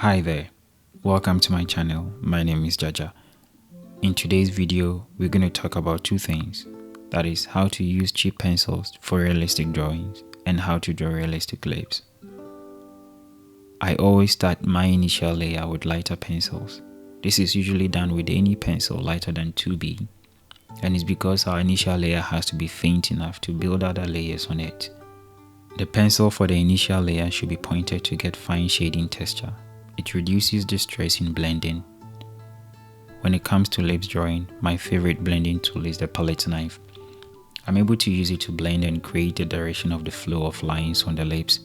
Hi there, welcome to my channel. My name is Jaja. In today's video, we're going to talk about two things. That is how to use cheap pencils for realistic drawings and how to draw realistic lips. I always start my initial layer with lighter pencils. This is usually done with any pencil lighter than 2B, and it's because our initial layer has to be faint enough to build other layers on it. The pencil for the initial layer should be pointed to get fine shading texture. It reduces the stress in blending. When it comes to lips drawing, my favorite blending tool is the palette knife. I'm able to use it to blend and create the direction of the flow of lines on the lips.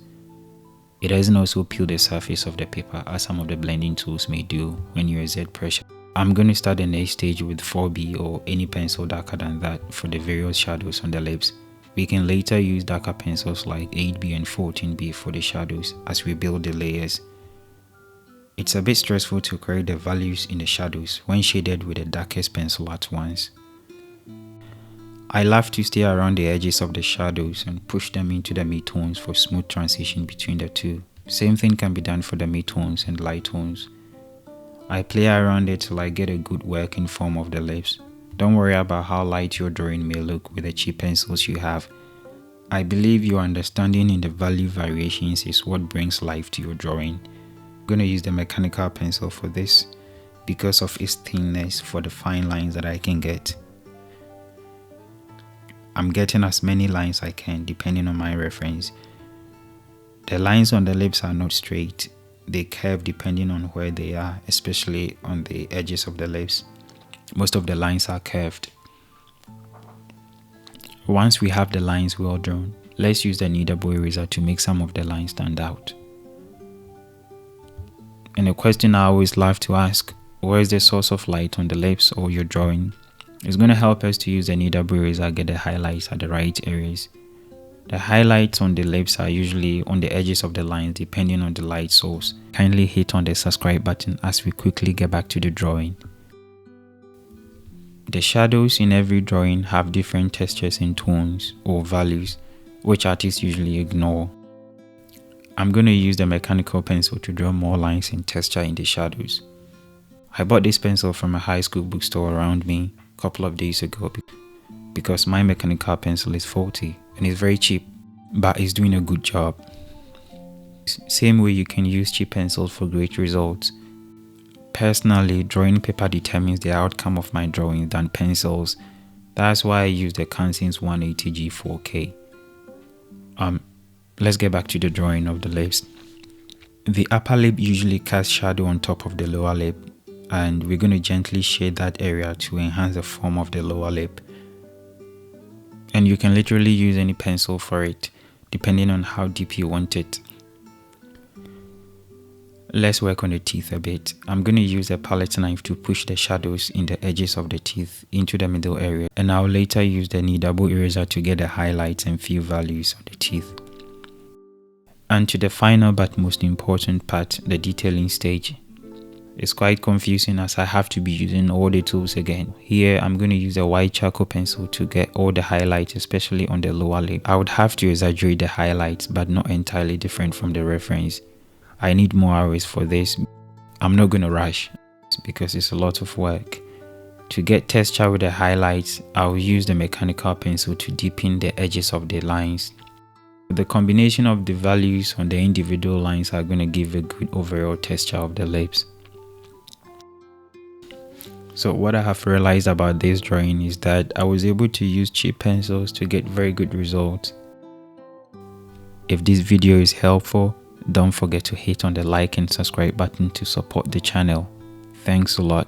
It doesn't also peel the surface of the paper as some of the blending tools may do when you exert pressure. I'm going to start the next stage with 4B or any pencil darker than that for the various shadows on the lips. We can later use darker pencils like 8B and 14B for the shadows as we build the layers. It's a bit stressful to create the values in the shadows when shaded with the darkest pencil at once. I love to stay around the edges of the shadows and push them into the mid-tones for smooth transition between the two. Same thing can be done for the mid-tones and light tones. I play around it till I get a good working form of the lips. Don't worry about how light your drawing may look with the cheap pencils you have. I believe your understanding in the value variations is what brings life to your drawing. I'm going to use the mechanical pencil for this because of its thinness for the fine lines that I can get. I'm getting as many lines I can depending on my reference. The lines on the lips are not straight. They curve depending on where they are, especially on the edges of the lips. Most of the lines are curved. Once we have the lines well drawn, let's use the kneadable eraser to make some of the lines stand out. And a question I always love to ask, where is the source of light on the lips or your drawing? It's going to help us to use the kneadable eraser get the highlights at the right areas. The highlights on the lips are usually on the edges of the lines depending on the light source. Kindly hit on the subscribe button as we quickly get back to the drawing. The shadows in every drawing have different textures and tones or values, which artists usually ignore. I'm going to use the mechanical pencil to draw more lines and texture in the shadows. I bought this pencil from a high school bookstore around me a couple of days ago because my mechanical pencil is faulty and it's very cheap, but it's doing a good job. Same way you can use cheap pencils for great results. Personally, drawing paper determines the outcome of my drawings than pencils. That's why I use the Cansin's 180G 4K. Let's get back to the drawing of the lips. The upper lip usually casts shadow on top of the lower lip, and we're going to gently shade that area to enhance the form of the lower lip. And you can literally use any pencil for it, depending on how deep you want it. Let's work on the teeth a bit. I'm going to use a palette knife to push the shadows in the edges of the teeth into the middle area, and I'll later use the kneadable eraser to get the highlights and fill values on the teeth. And to the final but most important part, the detailing stage. It's quite confusing as I have to be using all the tools again. Here I'm going to use a white charcoal pencil to get all the highlights, especially on the lower lip. I would have to exaggerate the highlights but not entirely different from the reference. I need more hours for this. I'm not going to rush because it's a lot of work. To get texture with the highlights, I'll use the mechanical pencil to deepen the edges of the lines. The combination of the values on the individual lines are going to give a good overall texture of the lips. So what I have realized about this drawing is that I was able to use cheap pencils to get very good results. If this video is helpful, don't forget to hit on the like and subscribe button to support the channel. Thanks a lot.